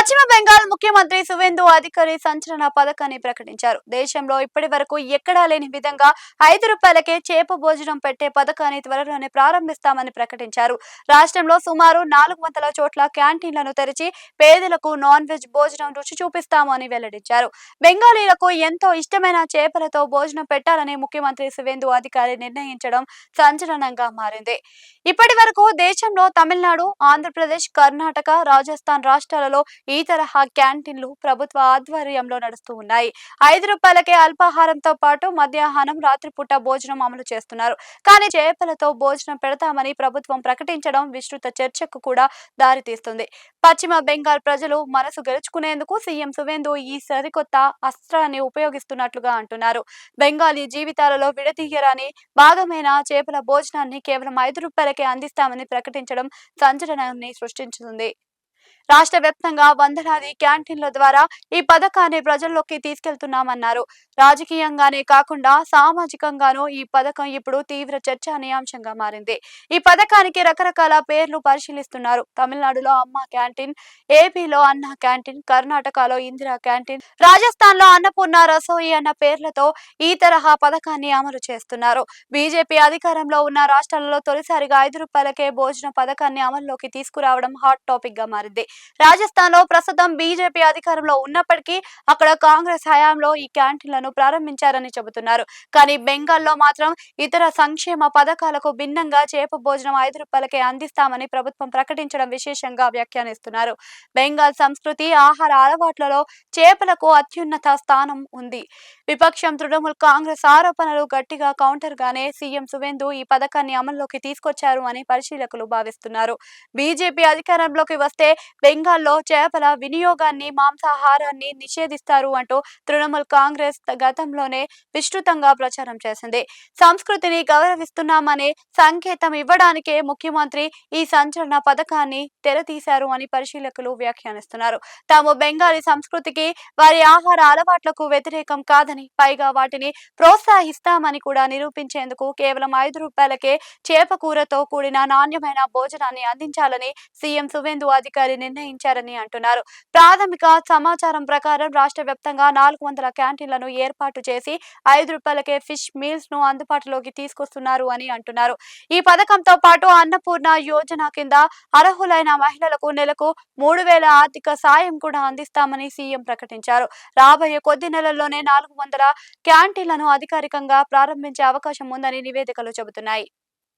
పశ్చిమ బెంగాల్ ముఖ్యమంత్రి సువేందు అధికారి సంచలన పథకాన్ని ప్రకటించారు. దేశంలో ఇప్పటి వరకు ఎక్కడా లేని విధంగా ₹5కే చేప భోజనం పెట్టే పథకాన్ని త్వరలోనే ప్రారంభిస్తామని ప్రకటించారు. రాష్ట్రంలో సుమారు 400 చోట్ల క్యాంటీన్లను తెరిచి పేదలకు నాన్ వెజ్ భోజనం రుచి చూపిస్తామని వెల్లడించారు. బెంగాలీలకు ఎంతో ఇష్టమైన చేపలతో భోజనం పెట్టాలని ముఖ్యమంత్రి సువేందు అధికారి నిర్ణయించడం సంచలనంగా మారింది. ఇప్పటి వరకు దేశంలో తమిళనాడు, ఆంధ్రప్రదేశ్, కర్ణాటక, రాజస్థాన్ రాష్ట్రాలలో ఈ తరహా క్యాంటీన్లు ప్రభుత్వ ఆధ్వర్యంలో నడుస్తూ ఉన్నాయి. ₹5కే అల్పాహారంతో పాటు మధ్యాహ్నం, రాత్రిపూట భోజనం అమలు చేస్తున్నారు. కానీ చేపలతో భోజనం పెడతామని ప్రభుత్వం ప్రకటించడం విస్తృత చర్చకు కూడా దారితీస్తుంది. పశ్చిమ బెంగాల్ ప్రజలు మనసు గెలుచుకునేందుకు సీఎం సువేందు ఈ సరికొత్త అస్త్రాన్ని ఉపయోగిస్తున్నట్లుగా అంటున్నారు. బెంగాలీ జీవితాలలో విడదీయరాని భాగమైన చేపల భోజనాన్ని కేవలం ₹5కే అందిస్తామని ప్రకటించడం సంచలనాన్ని సృష్టించింది. రాష్ట్ర వ్యాప్తంగా వందలాది క్యాంటీన్ల ద్వారా ఈ పథకాన్ని ప్రజల్లోకి తీసుకెళ్తున్నామన్నారు. రాజకీయంగానే కాకుండా సామాజికంగానూ ఈ పథకం ఇప్పుడు తీవ్ర చర్చనీయాంశంగా మారింది. ఈ పథకానికి రకరకాల పేర్లు పరిశీలిస్తున్నారు. తమిళనాడులో అమ్మ క్యాంటీన్, ఏపీలో అన్న క్యాంటీన్, కర్ణాటకలో ఇందిరా క్యాంటీన్, రాజస్థాన్ లో అన్నపూర్ణ రసోయి అన్న పేర్లతో ఈ తరహా పథకాన్ని అమలు చేస్తున్నారు. బీజేపీ అధికారంలో ఉన్న రాష్ట్రాలలో తొలిసారిగా ₹5కే భోజన పథకాన్ని అమల్లోకి తీసుకురావడం హాట్ టాపిక్ గా మారింది. రాజస్థాన్ లో ప్రస్తుతం బీజేపీ అధికారంలో ఉన్నప్పటికీ అక్కడ కాంగ్రెస్ హయాంలో ఈ క్యాంటీన్లను ప్రారంభించారని చెబుతున్నారు. కానీ బెంగాల్లో మాత్రం ఇతర సంక్షేమ పథకాలకు భిన్నంగా చేప భోజనం ₹5కే అందిస్తామని ప్రభుత్వం ప్రకటించడం విశేషంగా వ్యాఖ్యానిస్తున్నారు. బెంగాల్ సంస్కృతి, ఆహార అలవాట్లలో చేపలకు అత్యున్నత స్థానం ఉంది. విపక్షం తృణమూల్ కాంగ్రెస్ ఆరోపణలు గట్టిగా కౌంటర్ గానే సీఎం సువేందు ఈ పథకాన్ని అమల్లోకి తీసుకొచ్చారు అని పరిశీలకులు భావిస్తున్నారు. బీజేపీ అధికారంలోకి వస్తే బెంగాల్లో చేపల వినియోగాన్ని, మాంసాహారాన్ని నిషేధిస్తారు అంటూ తృణమూల్ కాంగ్రెస్ గతంలోనే విస్తృతంగా ప్రచారం చేసింది. సంస్కృతిని గౌరవిస్తున్నామనే సంకేతం ఇవ్వడానికే ముఖ్యమంత్రి ఈ సంచలన పథకాన్ని తెరతీశారు అని పరిశీలకులు వ్యాఖ్యానిస్తున్నారు. తాము బెంగాలీ సంస్కృతికి, వారి ఆహార అలవాట్లకు వ్యతిరేకం కాదని, పైగా వాటిని ప్రోత్సహిస్తామని కూడా నిరూపించేందుకు కేవలం ₹5కే చేప కూరతో కూడిన నాణ్యమైన భోజనాన్ని అందించాలని సీఎం సువేందు అధికారి నిర్ణయించారని అంటున్నారు. ప్రాథమిక సమాచారం ప్రకారం రాష్ట్ర వ్యాప్తంగా 400 క్యాంటీన్లను ఏర్పాటు చేసి ₹5కే ఫిష్ మీల్స్ ను అందుబాటులోకి తీసుకొస్తున్నారు అని అంటున్నారు. ఈ పథకంతో పాటు అన్నపూర్ణ యోజన కింద అర్హులైన మహిళలకు నెలకు 3,000 ఆర్థిక సాయం కూడా అందిస్తామని సీఎం ప్రకటించారు. రాబోయే కొద్ది నెలల్లోనే 400 క్యాంటీన్లను అధికారికంగా ప్రారంభించే అవకాశం ఉందని నివేదికలు చెబుతున్నాయి.